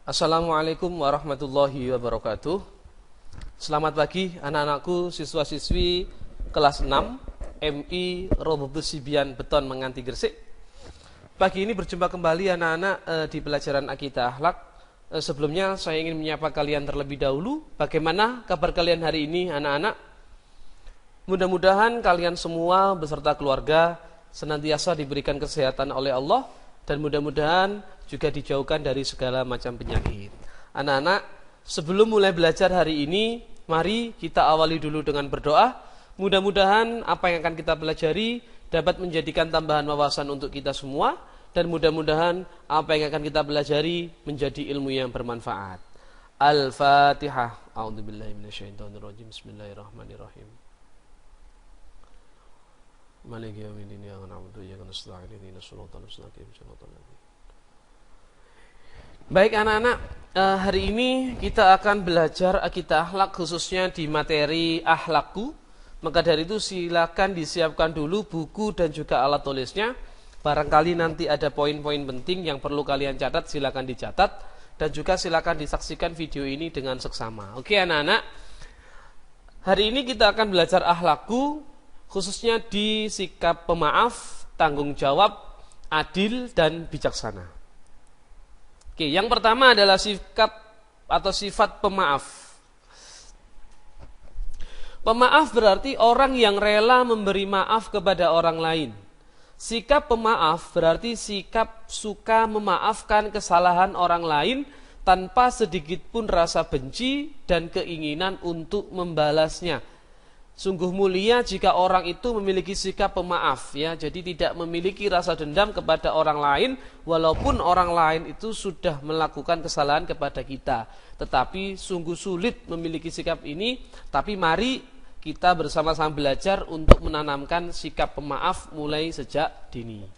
Assalamualaikum warahmatullahi wabarakatuh. Selamat pagi anak-anakku, siswa-siswi kelas 6 MI Robo Besi Bian Beton Menganti Gresik. Pagi ini berjumpa kembali anak-anak di pelajaran Akidah Akhlak. Sebelumnya saya ingin menyapa kalian terlebih dahulu. Bagaimana kabar kalian hari ini anak-anak? Mudah-mudahan kalian semua beserta keluarga senantiasa diberikan kesehatan oleh Allah, dan mudah-mudahan juga dijauhkan dari segala macam penyakit. Anak-anak, sebelum mulai belajar hari ini, mari kita awali dulu dengan berdoa. Mudah-mudahan apa yang akan kita pelajari dapat menjadikan tambahan wawasan untuk kita semua, dan mudah-mudahan apa yang akan kita pelajari menjadi ilmu yang bermanfaat. Al-Fatihah. A'udzubillahi minasyaitonirrajim. Bismillahirrahmanirrahim. Maliki yaumiddin, iyyaka na'budu wa iyyaka nasta'in, ihdinas siratal mustaqim, siratal ladzina. Baik anak-anak, hari ini kita akan belajar akidah akhlak khususnya di materi akhlakku. Maka dari itu silakan disiapkan dulu buku dan juga alat tulisnya. Barangkali nanti ada poin-poin penting yang perlu kalian catat, silakan dicatat. Dan juga silakan disaksikan video ini dengan seksama. Oke anak-anak, hari ini kita akan belajar akhlakku khususnya di sikap pemaaf, tanggung jawab, adil, dan bijaksana. Oke, yang pertama adalah sikap atau sifat pemaaf. Pemaaf berarti orang yang rela memberi maaf kepada orang lain. Sikap pemaaf berarti sikap suka memaafkan kesalahan orang lain tanpa sedikit pun rasa benci dan keinginan untuk membalasnya. Sungguh mulia jika orang itu memiliki sikap pemaaf, ya. Jadi tidak memiliki rasa dendam kepada orang lain, walaupun orang lain itu sudah melakukan kesalahan kepada kita. Tetapi sungguh sulit memiliki sikap ini. Tapi mari kita bersama-sama belajar untuk menanamkan sikap pemaaf mulai sejak dini.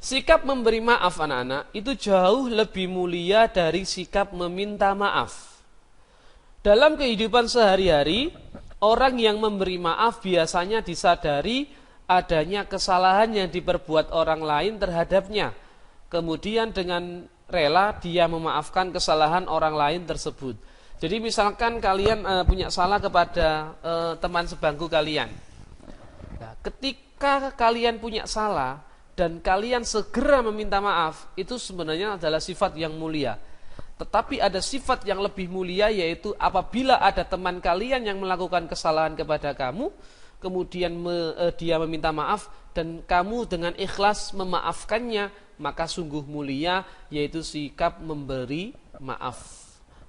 Sikap memberi maaf anak-anak itu jauh lebih mulia dari sikap meminta maaf. Dalam kehidupan sehari-hari, orang yang memberi maaf biasanya disadari adanya kesalahan yang diperbuat orang lain terhadapnya. Kemudian dengan rela dia memaafkan kesalahan orang lain tersebut. Jadi misalkan kalian punya salah kepada teman sebangku kalian. Nah, ketika kalian punya salah dan kalian segera meminta maaf, itu sebenarnya adalah sifat yang mulia. Tetapi ada sifat yang lebih mulia, yaitu apabila ada teman kalian yang melakukan kesalahan kepada kamu, kemudian dia meminta maaf dan kamu dengan ikhlas memaafkannya, maka sungguh mulia, yaitu sikap memberi maaf.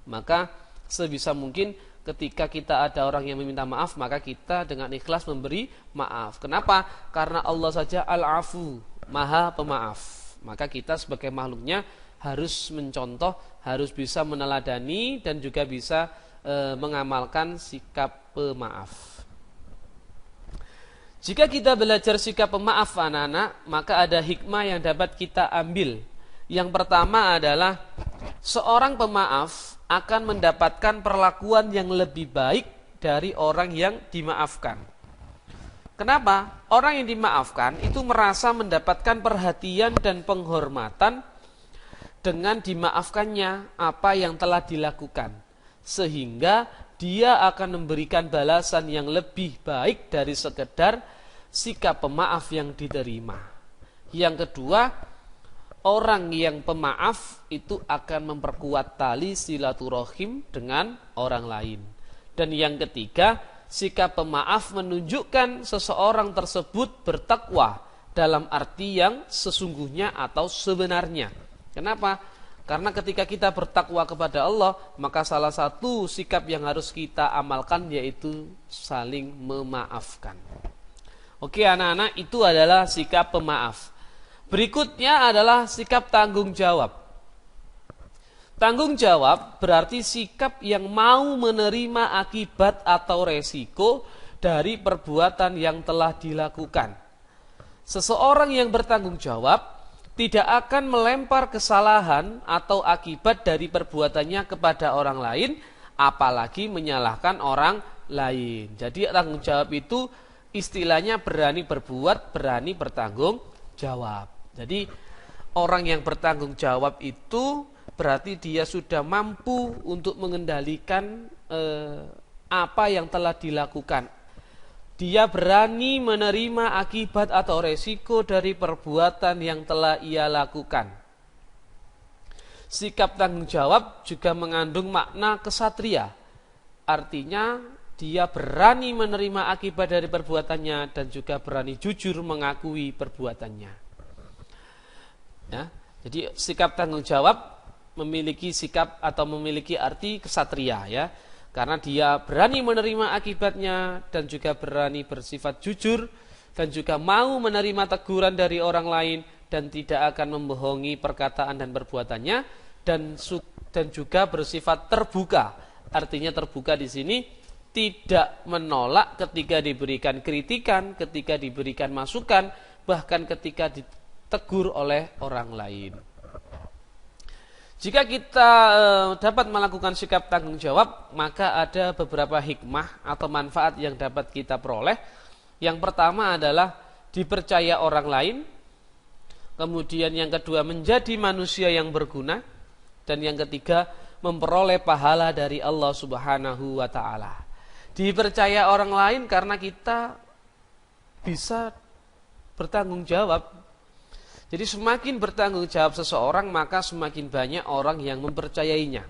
Maka sebisa mungkin ketika kita ada orang yang meminta maaf, maka kita dengan ikhlas memberi maaf. Kenapa? Karena Allah saja Al-Afu, Maha Pemaaf. Maka kita sebagai makhluknya harus mencontoh, harus bisa meneladani dan juga bisa mengamalkan sikap pemaaf. Jika kita belajar sikap pemaaf anak-anak, maka ada hikmah yang dapat kita ambil. Yang pertama adalah seorang pemaaf akan mendapatkan perlakuan yang lebih baik dari orang yang dimaafkan. Kenapa? Orang yang dimaafkan itu merasa mendapatkan perhatian dan penghormatan dengan dimaafkannya apa yang telah dilakukan, sehingga dia akan memberikan balasan yang lebih baik dari sekedar sikap pemaaf yang diterima. Yang kedua, orang yang pemaaf itu akan memperkuat tali silaturahim dengan orang lain. Dan yang ketiga, sikap pemaaf menunjukkan seseorang tersebut bertakwa dalam arti yang sesungguhnya atau sebenarnya. Kenapa? Karena ketika kita bertakwa kepada Allah, maka salah satu sikap yang harus kita amalkan yaitu saling memaafkan. Oke anak-anak, itu adalah sikap pemaaf. Berikutnya adalah sikap tanggung jawab. Tanggung jawab berarti sikap yang mau menerima akibat atau resiko dari perbuatan yang telah dilakukan. Seseorang yang bertanggung jawab tidak akan melempar kesalahan atau akibat dari perbuatannya kepada orang lain, apalagi menyalahkan orang lain. Jadi tanggung jawab itu istilahnya berani berbuat, berani bertanggung jawab. Jadi orang yang bertanggung jawab itu berarti dia sudah mampu untuk mengendalikan apa yang telah dilakukan. Dia berani menerima akibat atau resiko dari perbuatan yang telah ia lakukan. Sikap tanggung jawab juga mengandung makna kesatria. Artinya dia berani menerima akibat dari perbuatannya dan juga berani jujur mengakui perbuatannya. Ya, jadi sikap tanggung jawab memiliki sikap atau memiliki arti kesatria, ya, karena dia berani menerima akibatnya dan juga berani bersifat jujur dan juga mau menerima teguran dari orang lain dan tidak akan membohongi perkataan dan perbuatannya dan juga bersifat terbuka. Artinya terbuka di sini tidak menolak ketika diberikan kritikan, ketika diberikan masukan, bahkan ketika ditegur oleh orang lain. Jika kita dapat melakukan sikap tanggung jawab, maka ada beberapa hikmah atau manfaat yang dapat kita peroleh. Yang pertama adalah dipercaya orang lain. Kemudian yang kedua menjadi manusia yang berguna. Dan yang ketiga memperoleh pahala dari Allah Subhanahu wa ta'ala. Dipercaya orang lain karena kita bisa bertanggung jawab. Jadi semakin bertanggung jawab seseorang, maka semakin banyak orang yang mempercayainya.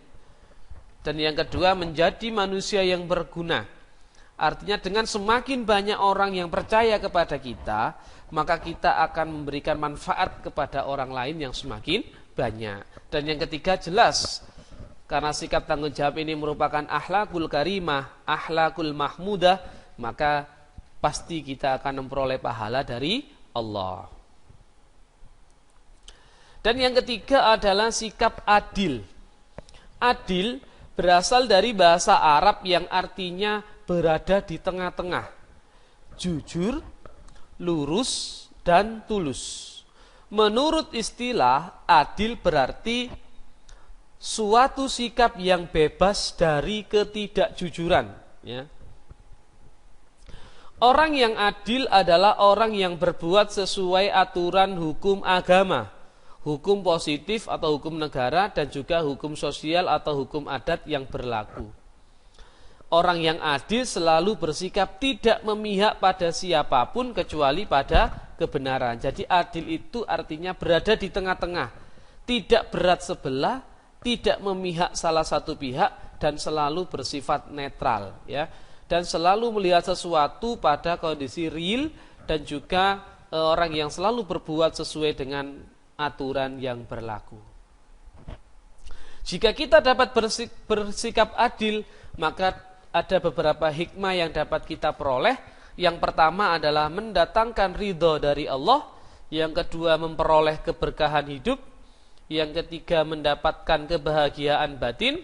Dan yang kedua menjadi manusia yang berguna. Artinya dengan semakin banyak orang yang percaya kepada kita, maka kita akan memberikan manfaat kepada orang lain yang semakin banyak. Dan yang ketiga jelas, karena sikap tanggung jawab ini merupakan akhlakul karimah, akhlakul mahmudah, maka pasti kita akan memperoleh pahala dari Allah. Dan yang ketiga adalah sikap adil. Adil berasal dari bahasa Arab yang artinya berada di tengah-tengah. Jujur, lurus, dan tulus. Menurut istilah, adil berarti suatu sikap yang bebas dari ketidakjujuran, ya. Orang yang adil adalah orang yang berbuat sesuai aturan hukum agama, hukum positif atau hukum negara, dan juga hukum sosial atau hukum adat yang berlaku. Orang yang adil selalu bersikap tidak memihak pada siapapun kecuali pada kebenaran. Jadi adil itu artinya berada di tengah-tengah, tidak berat sebelah, tidak memihak salah satu pihak, dan selalu bersifat netral, ya. Dan selalu melihat sesuatu pada kondisi real, dan juga orang yang selalu berbuat sesuai dengan aturan yang berlaku. Jika kita dapat bersikap adil, maka ada beberapa hikmah yang dapat kita peroleh. Yang pertama adalah mendatangkan ridho dari Allah. Yang kedua memperoleh keberkahan hidup. Yang ketiga mendapatkan kebahagiaan batin.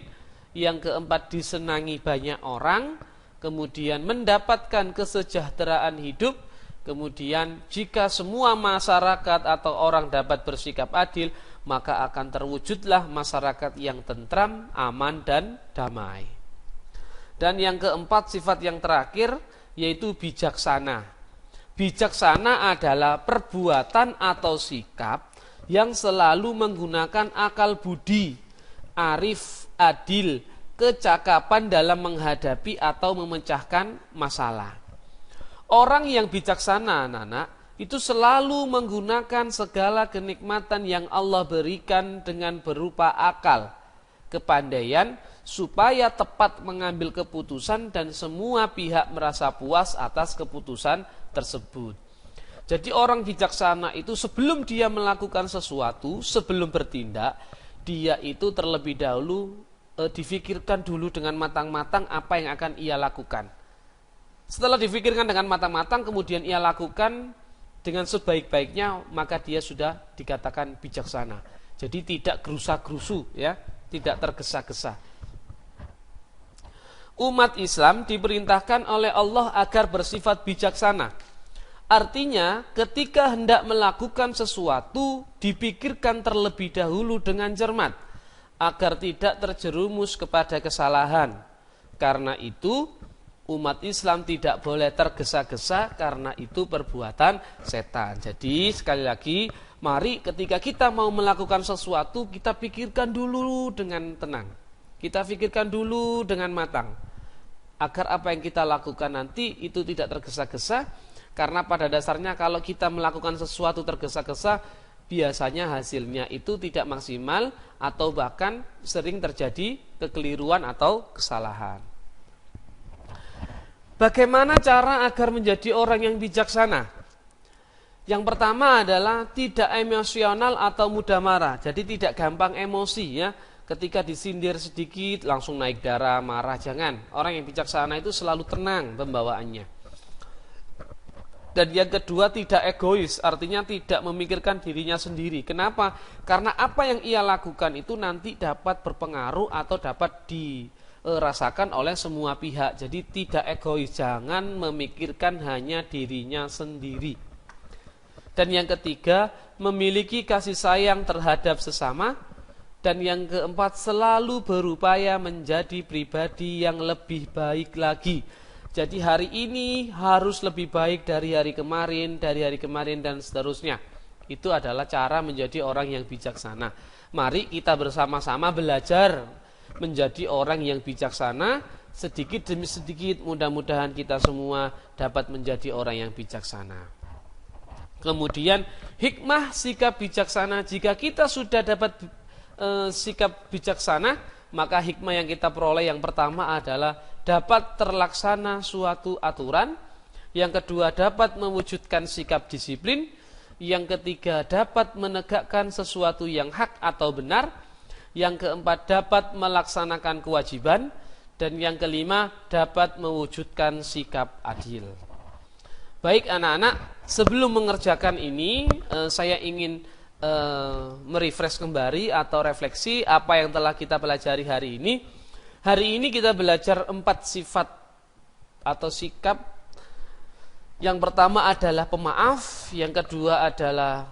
Yang keempat disenangi banyak orang. Kemudian mendapatkan kesejahteraan hidup. Kemudian jika semua masyarakat atau orang dapat bersikap adil, maka akan terwujudlah masyarakat yang tentram, aman, dan damai. Dan yang keempat, sifat yang terakhir, yaitu bijaksana. Bijaksana adalah perbuatan atau sikap yang selalu menggunakan akal budi, arif, adil, kecakapan dalam menghadapi atau memecahkan masalah. Orang yang bijaksana, anak-anak, itu selalu menggunakan segala kenikmatan yang Allah berikan dengan berupa akal, kepandaian, supaya tepat mengambil keputusan dan semua pihak merasa puas atas keputusan tersebut. Jadi orang bijaksana itu sebelum dia melakukan sesuatu, sebelum bertindak, dia itu terlebih dahulu difikirkan dulu dengan matang-matang apa yang akan ia lakukan. Setelah difikirkan dengan matang-matang, kemudian ia lakukan dengan sebaik-baiknya, maka dia sudah dikatakan bijaksana. Jadi tidak gerusa-gerusu, ya, tidak tergesa-gesa. Umat Islam diperintahkan oleh Allah agar bersifat bijaksana. Artinya ketika hendak melakukan sesuatu, dipikirkan terlebih dahulu dengan cermat agar tidak terjerumus kepada kesalahan. Karena itu umat Islam tidak boleh tergesa-gesa, karena itu perbuatan setan. Jadi sekali lagi, Mari ketika kita mau melakukan sesuatu, kita pikirkan dulu dengan tenang. Kita pikirkan dulu dengan matang. Agar apa yang kita lakukan nanti itu tidak tergesa-gesa. Karena pada dasarnya kalau kita melakukan sesuatu tergesa-gesa, biasanya hasilnya itu tidak maksimal atau bahkan sering terjadi kekeliruan atau kesalahan. Bagaimana cara agar menjadi orang yang bijaksana? Yang pertama adalah tidak emosional atau mudah marah. Jadi tidak gampang emosi ya. Ketika disindir sedikit langsung naik darah, marah, jangan. Orang yang bijaksana itu selalu tenang pembawaannya. Dan yang kedua tidak egois, artinya tidak memikirkan dirinya sendiri. Kenapa? Karena apa yang ia lakukan itu nanti dapat berpengaruh atau dapat dirasakan oleh semua pihak. Jadi tidak egois, jangan memikirkan hanya dirinya sendiri. Dan yang ketiga, memiliki kasih sayang terhadap sesama. Dan yang keempat, selalu berupaya menjadi pribadi yang lebih baik lagi. Jadi hari ini harus lebih baik dari hari kemarin, dan seterusnya. Itu adalah cara menjadi orang yang bijaksana. Mari kita bersama-sama belajar menjadi orang yang bijaksana. Sedikit demi sedikit mudah-mudahan kita semua dapat menjadi orang yang bijaksana. Kemudian hikmah sikap bijaksana. Jika kita sudah dapat sikap bijaksana, maka hikmah yang kita peroleh yang pertama adalah dapat terlaksana suatu aturan. Yang kedua dapat mewujudkan sikap disiplin. Yang ketiga dapat menegakkan sesuatu yang hak atau benar. Yang keempat dapat melaksanakan kewajiban. Dan yang kelima dapat mewujudkan sikap adil. Baik anak-anak, sebelum mengerjakan ini saya ingin merefresh kembali atau refleksi apa yang telah kita pelajari hari ini. Hari ini kita belajar 4 sifat atau sikap. Yang pertama adalah pemaaf, yang kedua adalah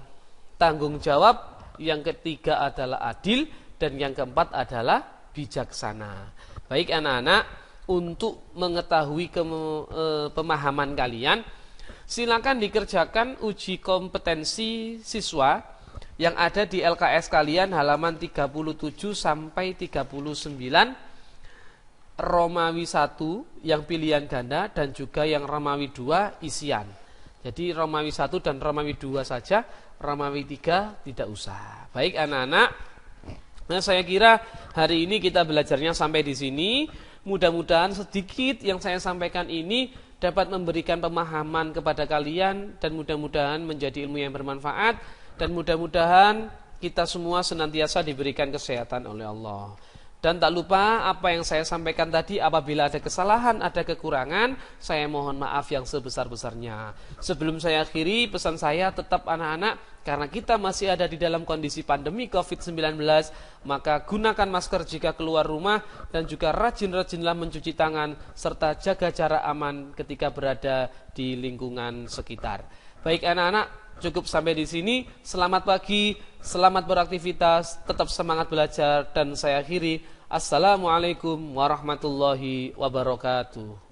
tanggung jawab, yang ketiga adalah adil, dan yang keempat adalah bijaksana. Baik anak-anak, untuk mengetahui pemahaman kalian, silakan dikerjakan uji kompetensi siswa yang ada di LKS kalian halaman 37 sampai 39, Romawi 1 yang pilihan ganda dan juga yang Romawi 2 isian. Jadi Romawi 1 dan Romawi 2 saja, Romawi 3 tidak usah. Baik anak-anak, nah saya kira hari ini kita belajarnya sampai di sini. Mudah-mudahan sedikit yang saya sampaikan ini dapat memberikan pemahaman kepada kalian dan mudah-mudahan menjadi ilmu yang bermanfaat. Dan mudah-mudahan kita semua senantiasa diberikan kesehatan oleh Allah. Dan tak lupa apa yang saya sampaikan tadi, apabila ada kesalahan, ada kekurangan, saya mohon maaf yang sebesar-besarnya. Sebelum saya akhiri, pesan saya tetap anak-anak, karena kita masih ada di dalam kondisi pandemi COVID-19, maka gunakan masker jika keluar rumah, dan juga rajin-rajinlah mencuci tangan, serta jaga jarak aman ketika berada di lingkungan sekitar. Baik anak-anak, cukup sampai di sini. Selamat pagi, selamat beraktivitas, tetap semangat belajar, dan saya akhiri. Assalamualaikum warahmatullahi wabarakatuh.